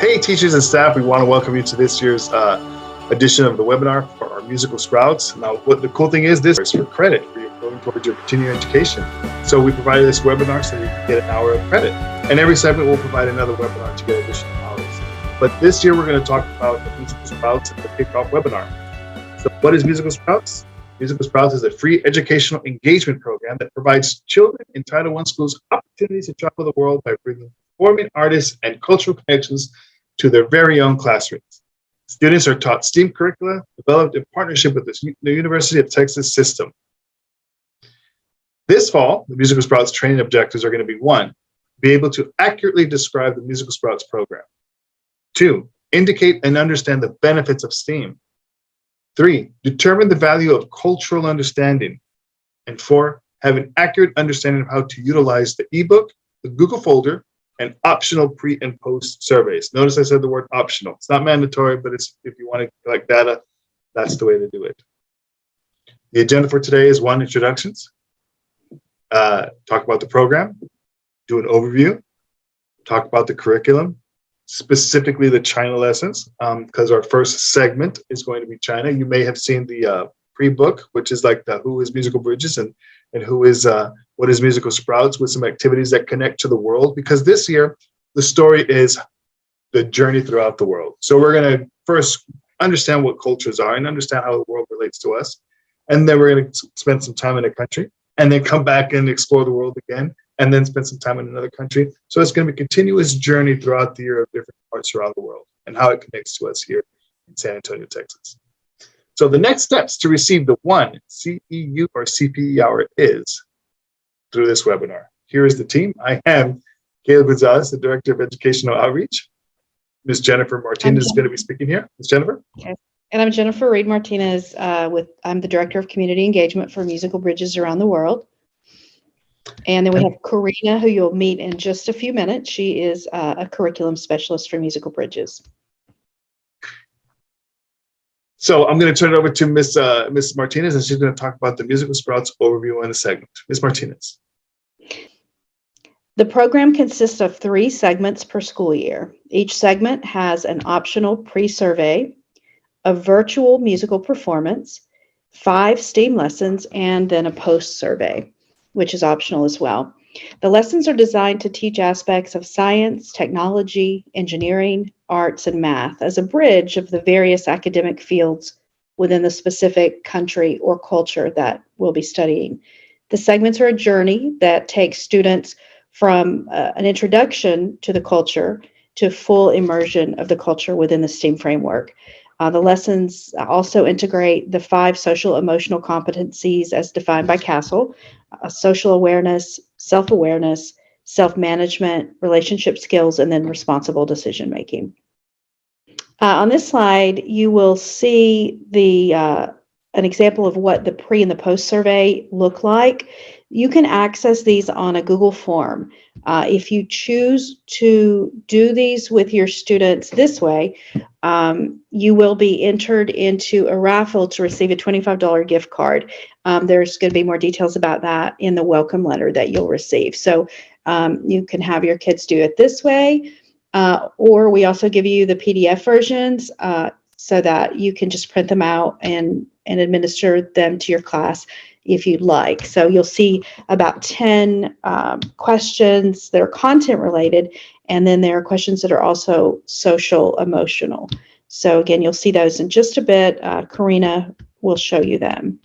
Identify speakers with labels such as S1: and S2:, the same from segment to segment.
S1: Hey teachers and staff, we want to welcome you to this year's edition of the webinar for our musical sprouts. Now, what the cool thing is, this is for credit for you going towards your continuing education. So we provided this webinar so you can get an hour of credit. And every segment will provide another webinar to get additional hours. But this year we're going to talk about the musical sprouts and the kickoff webinar. So what is musical sprouts? Musical Sprouts is a free educational engagement program that provides children in Title I schools opportunities to travel the world by bringing performing artists and cultural connections to their very own classrooms. Students are taught STEAM curricula developed in partnership with the University of Texas system. This fall, the Musical Sprouts training objectives are going to be: 1, be able to accurately describe the Musical Sprouts program. 2, indicate and understand the benefits of STEAM. 3, determine the value of cultural understanding. And 4, have an accurate understanding of how to utilize the ebook, the Google folder, and optional pre and post surveys. Notice I said the word optional. It's not mandatory, but it's if you want to collect data, that's the way to do it. The agenda for today is 1, introductions, talk about the program, do an overview, talk about the curriculum, specifically the China lessons, because our first segment is going to be China. You may have seen the pre-book, which is like the Who is Musical Bridges and who is what is Musical Sprouts, with some activities that connect to the world, because this year the story is the journey throughout the world. So we're going to first understand what cultures are and understand how the world relates to us, and then we're going to spend some time in a country and then come back and explore the world again, and then spend some time in another country. So it's going to be a continuous journey throughout the year of different parts around the world and how it connects to us here in San Antonio, Texas. So the next steps to receive the 1 CEU or CPE hour is through this webinar. Here is the team. I am Caleb Gonzalez, the Director of Educational Outreach. Ms. Jennifer Martinez is going to be speaking here. Ms. Jennifer?
S2: Okay. And I'm Jennifer Reed Martinez. I'm the Director of Community Engagement for Musical Bridges around the world. And then we have Karina, who you'll meet in just a few minutes. She is a curriculum specialist for Musical Bridges.
S1: So I'm going to turn it over to Ms. Martinez, and she's going to talk about the Musical Sprouts overview in a segment. Ms. Martinez.
S2: The program consists of 3 segments per school year. Each segment has an optional pre-survey, a virtual musical performance, 5 STEAM lessons, and then a post-survey, which is optional as well. The lessons are designed to teach aspects of science, technology, engineering, arts, and math as a bridge of the various academic fields within the specific country or culture that we'll be studying. The segments are a journey that takes students from an introduction to the culture to full immersion of the culture within the STEAM framework. The lessons also integrate the 5 social emotional competencies as defined by Castle: social awareness, self-awareness, self-management, relationship skills, and then responsible decision-making. On this slide, you will see an example of what the pre and the post survey look like. You can access these on a Google form. If you choose to do these with your students this way, you will be entered into a raffle to receive a $25 gift card. There's going to be more details about that in the welcome letter that you'll receive. So you can have your kids do it this way, or we also give you the PDF versions so that you can just print them out and administer them to your class if you'd like. So you'll see about 10 questions that are content related, and then there are questions that are also social emotional. So again, you'll see those in just a bit. Karina will show you them.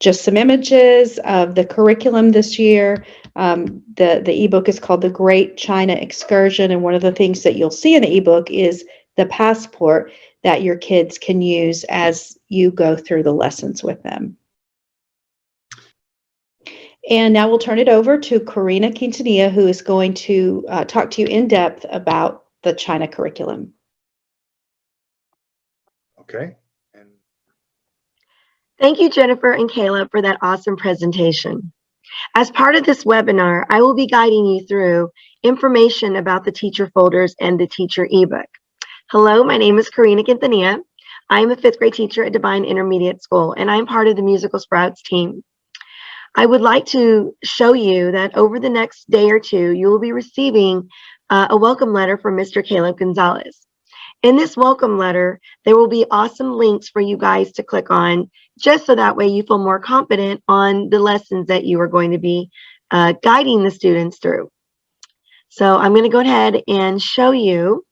S2: Just some images of the curriculum this year. The ebook is called The Great China Excursion, and one of the things that you'll see in the ebook is the passport that your kids can use as you go through the lessons with them. And now we'll turn it over to Karina Quintanilla, who is going to talk to you in depth about the China curriculum.
S1: Okay.
S3: Thank you, Jennifer and Caleb, for that awesome presentation. As part of this webinar, I will be guiding you through information about the teacher folders and the teacher ebook. Hello, my name is Karina Quintanilla. I am a 5th grade teacher at Divine Intermediate School, and I'm part of the Musical Sprouts team. I would like to show you that over the next day or two, you will be receiving a welcome letter from Mr. Caleb Gonzalez. In this welcome letter, there will be awesome links for you guys to click on, just so that way you feel more confident on the lessons that you are going to be guiding the students through. So I'm going to go ahead and show you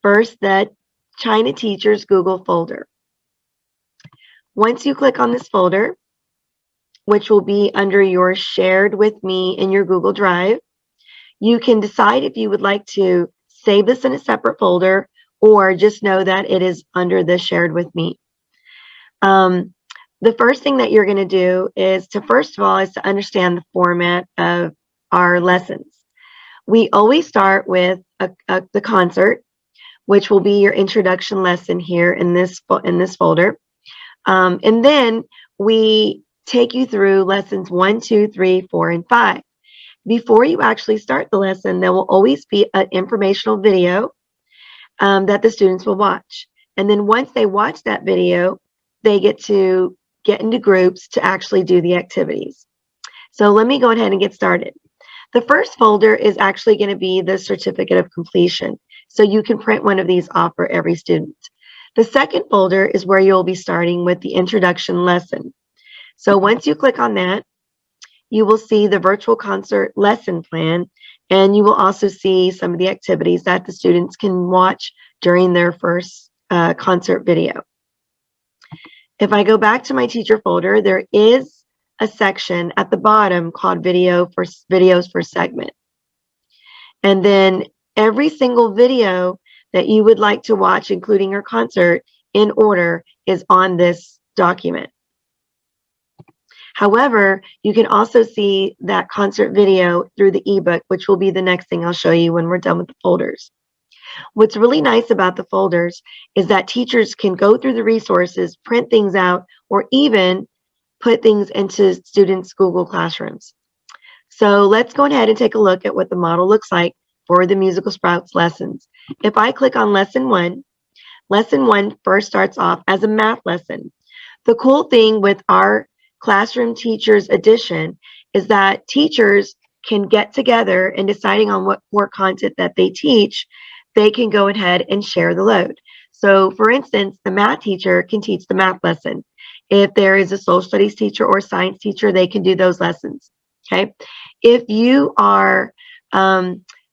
S3: first the China Teachers Google folder. Once you click on this folder, which will be under your shared with me in your Google Drive, you can decide if you would like to save this in a separate folder or just know that it is under the shared with me. The first thing that you're going to do is to, first of all, is to understand the format of our lessons. We always start with the concert, which will be your introduction lesson here in this folder. And then we take you through lessons 1, 2, 3, 4, and 5. Before you actually start the lesson, there will always be an informational video that the students will watch. And then once they watch that video, they get to get into groups to actually do the activities. So let me go ahead and get started. The first folder is actually going to be the certificate of completion. So you can print one of these off for every student. The second folder is where you'll be starting with the introduction lesson. So once you click on that, you will see the virtual concert lesson plan, and you will also see some of the activities that the students can watch during their first concert video. If I go back to my teacher folder, there is a section at the bottom called videos for segment. And then every single video that you would like to watch, including your concert, in order is on this document. However, you can also see that concert video through the ebook, which will be the next thing I'll show you when we're done with the folders. What's really nice about the folders is that teachers can go through the resources, print things out, or even put things into students' Google Classrooms. So let's go ahead and take a look at what the model looks like for the Musical Sprouts lessons. If I click on lesson 1 first starts off as a math lesson. The cool thing with our Classroom Teachers Edition is that teachers can get together and deciding on what core content that they teach, they can go ahead and share the load. So for instance, the math teacher can teach the math lesson. If there is a social studies teacher or science teacher, they can do those lessons, okay? If you are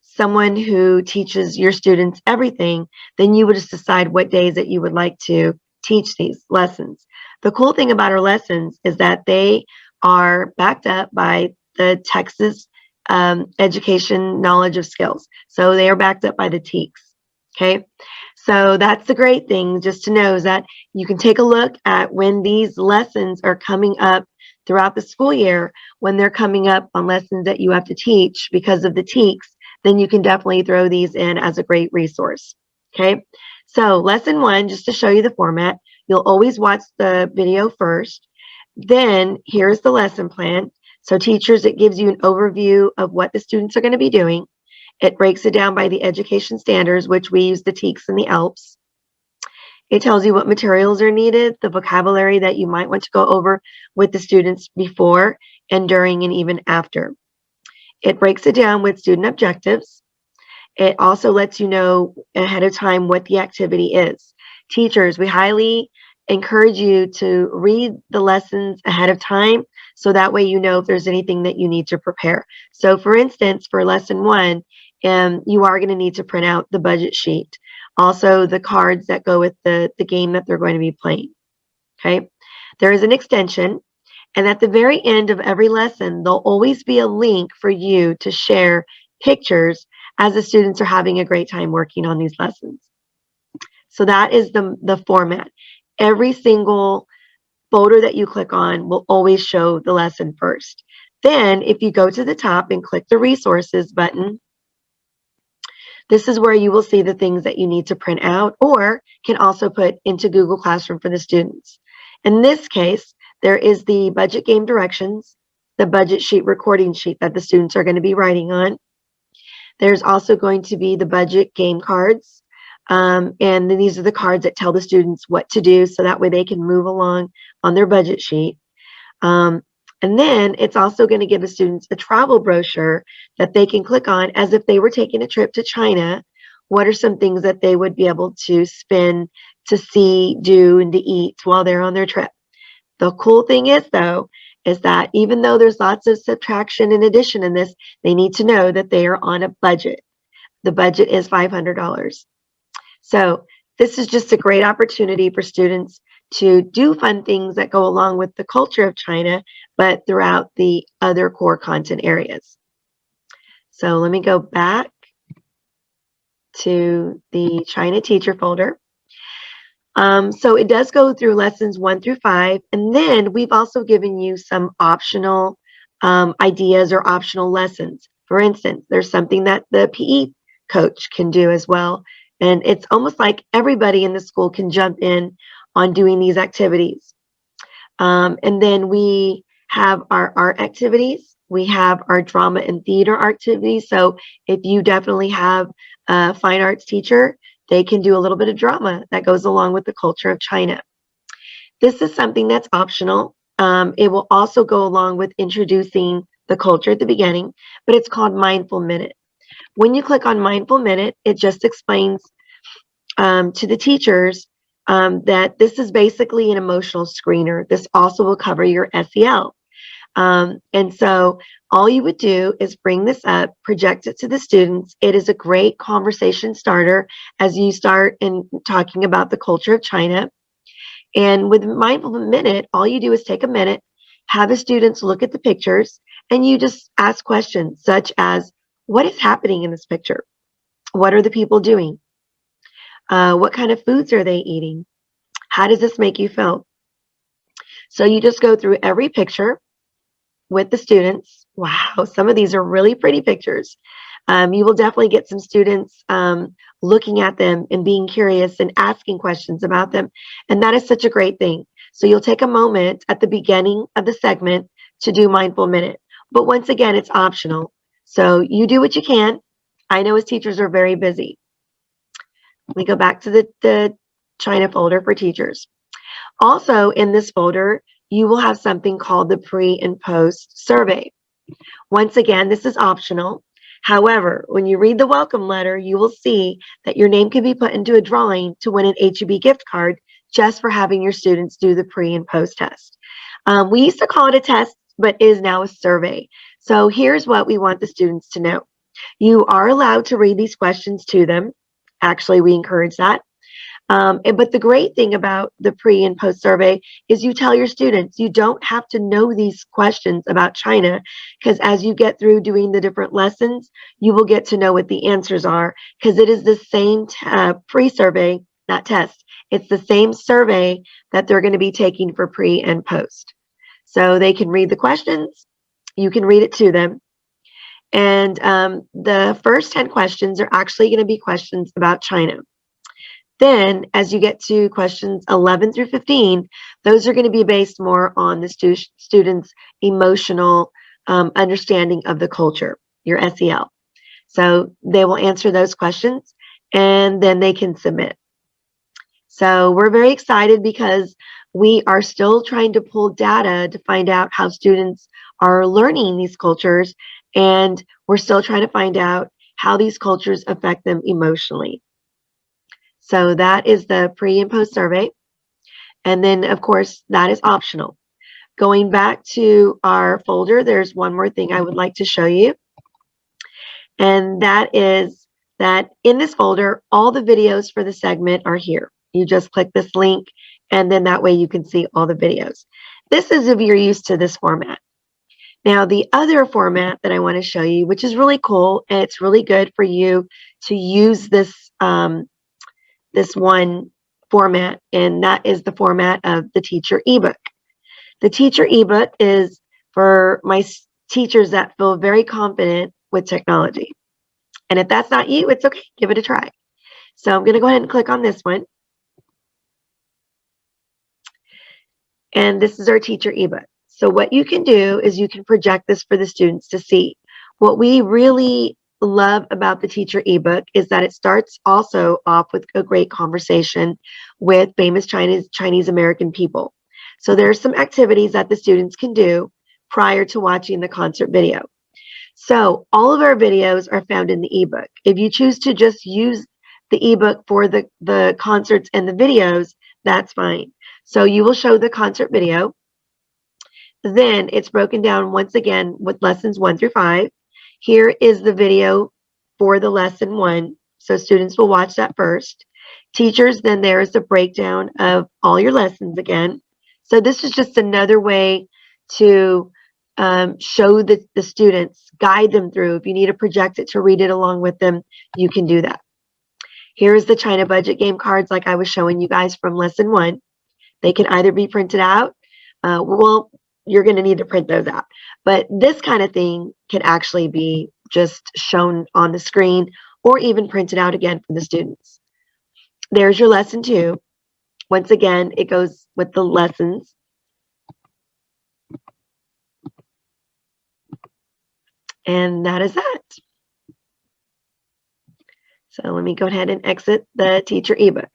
S3: someone who teaches your students everything, then you would just decide what days that you would like to teach these lessons. The cool thing about our lessons is that they are backed up by the Texas Education Knowledge of Skills. So they are backed up by the TEKS, okay? So that's the great thing, just to know, is that you can take a look at when these lessons are coming up throughout the school year, when they're coming up on lessons that you have to teach because of the TEKS, then you can definitely throw these in as a great resource, okay? So lesson 1, just to show you the format, you'll always watch the video first. Then here's the lesson plan. So teachers, it gives you an overview of what the students are going to be doing. It breaks it down by the education standards, which we use the TEKS and the ALPS. It tells you what materials are needed, the vocabulary that you might want to go over with the students before and during and even after. It breaks it down with student objectives. It also lets you know ahead of time what the activity is. Teachers, we highly encourage you to read the lessons ahead of time, so that way you know if there's anything that you need to prepare. So for instance, for lesson 1, you are going to need to print out the budget sheet. Also the cards that go with the game that they're going to be playing, okay? There is an extension, and at the very end of every lesson, there'll always be a link for you to share pictures as the students are having a great time working on these lessons. So that is the format. Every single folder that you click on will always show the lesson first. Then if you go to the top and click the resources button, this is where you will see the things that you need to print out or can also put into Google Classroom for the students. In this case, there is the budget game directions, the budget sheet recording sheet that the students are going to be writing on. There's also going to be the budget game cards. And then these are the cards that tell the students what to do, so that way they can move along on their budget sheet. And And then it's also going to give the students a travel brochure that they can click on as if they were taking a trip to China. What are some things that they would be able to spend, to see, do, and to eat while they're on their trip? The cool thing is, though, is that even though there's lots of subtraction and addition in this, they need to know that they are on a budget. The budget is $500. So this is just a great opportunity for students to do fun things that go along with the culture of China, but throughout the other core content areas. So let me go back to the China teacher folder. So it does go through lessons 1 through 5, and then we've also given you some optional ideas or optional lessons. For instance, there's something that the PE coach can do as well, and it's almost like everybody in the school can jump in on doing these activities. And then we have our art activities. We have our drama and theater activities. So if you definitely have a fine arts teacher, they can do a little bit of drama that goes along with the culture of China. This is something that's optional. It will also go along with introducing the culture at the beginning, but it's called Mindful Minute. When you click on Mindful Minute, it just explains to the teachers that this is basically an emotional screener. This also will cover your SEL. And so all you would do is bring this up, project it to the students. It is a great conversation starter as you start in talking about the culture of China. And with Mindful Minute, all you do is take a minute, have the students look at the pictures, and you just ask questions such as, what is happening in this picture? What are the people doing? What kind of foods are they eating? How does this make you feel? So you just go through every picture with the students. Wow, some of these are really pretty pictures. You will definitely get some students looking at them and being curious and asking questions about them. And that is such a great thing. So you'll take a moment at the beginning of the segment to do Mindful Minute. But once again, it's optional. So you do what you can. I know as teachers are very busy. Let me go back to the China folder for teachers. Also in this folder, you will have something called the pre and post survey. Once again, this is optional. However, when you read the welcome letter, you will see that your name can be put into a drawing to win an HEB gift card just for having your students do the pre and post test. We used to call it a test, but it is now a survey. So here's what we want the students to know. You are allowed to read these questions to them. Actually, we encourage that. But the great thing about the pre and post survey is you tell your students you don't have to know these questions about China, because as you get through doing the different lessons, you will get to know what the answers are, because it is the same pre-survey, not test. It's the same survey that they're going to be taking for pre and post. So they can read the questions, you can read it to them. And the first 10 questions are actually going to be questions about China. Then, as you get to questions 11 through 15, those are going to be based more on the students' emotional understanding of the culture, your SEL. So they will answer those questions, and then they can submit. So we're very excited because we are still trying to pull data to find out how students are learning these cultures, and we're still trying to find out how these cultures affect them emotionally. So that is the pre and post survey. And then, of course, that is optional. Going back to our folder, there's one more thing I would like to show you. And that is that in this folder, all the videos for the segment are here. You just click this link, and then that way you can see all the videos. This is if you're used to this format. Now, the other format that I want to show you, which is really cool, and it's really good for you to use this this one format, and that is the format of the teacher ebook. The teacher ebook is for my teachers that feel very confident with technology. And if that's not you, it's okay, give it a try. So I'm going to go ahead and click on this one. And this is our teacher ebook. So what you can do is you can project this for the students to see. What we really love about the teacher ebook is that it starts also off with a great conversation with famous Chinese American people. So there are some activities that the students can do. prior to watching the concert video. So all of our videos are found in the ebook. If you choose to just use the ebook for the concerts and the videos, that's fine. So you will show the concert video. Then it's broken down once again with lessons 1 through 5. Here is the video for the lesson 1. So students will watch that first. Teachers, then there is the breakdown of all your lessons again. So this is just another way to show the students, guide them through. If you need to project it to read it along with them, you can do that. Here's the China budget game cards like I was showing you guys from lesson 1. They can either be printed out. Well, you're going to need to print those out. But this kind of thing can actually be just shown on the screen or even printed out again for the students. There's your lesson 2. Once again, it goes with the lessons. And that is that. So let me go ahead and exit the teacher ebook.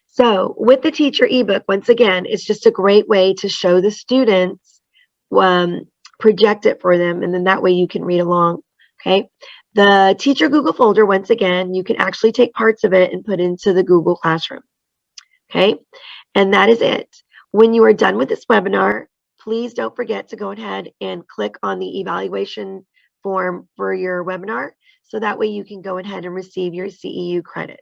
S3: So with the teacher ebook, once again, it's just a great way to show the students, project it for them, and then that way you can read along, okay? The teacher Google folder, once again, you can actually take parts of it and put into the Google Classroom, okay? And that is it. When you are done with this webinar, please don't forget to go ahead and click on the evaluation form for your webinar, so that way you can go ahead and receive your CEU credit.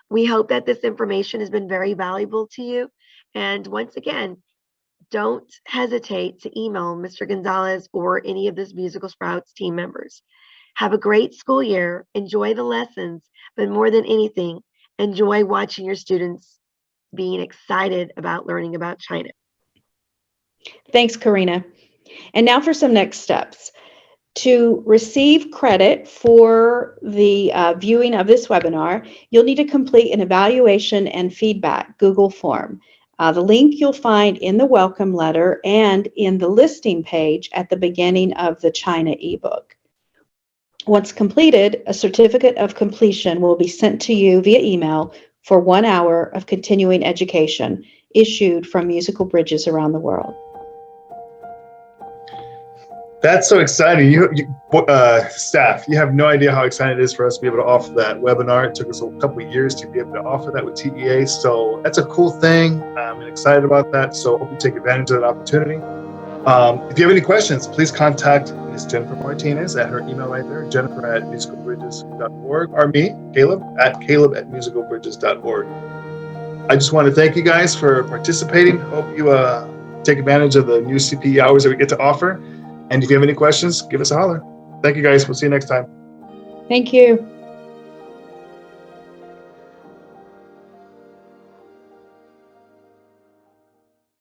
S3: We hope that this information has been very valuable to you. And once again, don't hesitate to email Mr. Gonzalez or any of this Musical Sprouts team members. Have a great school year, enjoy the lessons, but more than anything, enjoy watching your students being excited about learning about China.
S2: Thanks, Karina. And now for some next steps. To receive credit for the viewing of this webinar, you'll need to complete an evaluation and feedback Google form. The link you'll find in the welcome letter and in the listing page at the beginning of the China ebook. Once completed, a certificate of completion will be sent to you via email for 1 hour of continuing education issued from musical bridges around the world.
S1: That's so exciting. Staff, you have no idea how exciting it is for us to be able to offer that webinar. It took us a couple of years to be able to offer that with TEA. So that's a cool thing. I'm excited about that. So hope you take advantage of that opportunity. If you have any questions, please contact Ms. Jennifer Martinez at her email right there, jennifer@musicalbridges.org, or me, Caleb at musicalbridges.org. I just want to thank you guys for participating. Hope you take advantage of the new CPE hours that we get to offer. And if you have any questions, give us a holler. Thank you guys. We'll see you next time.
S2: Thank you.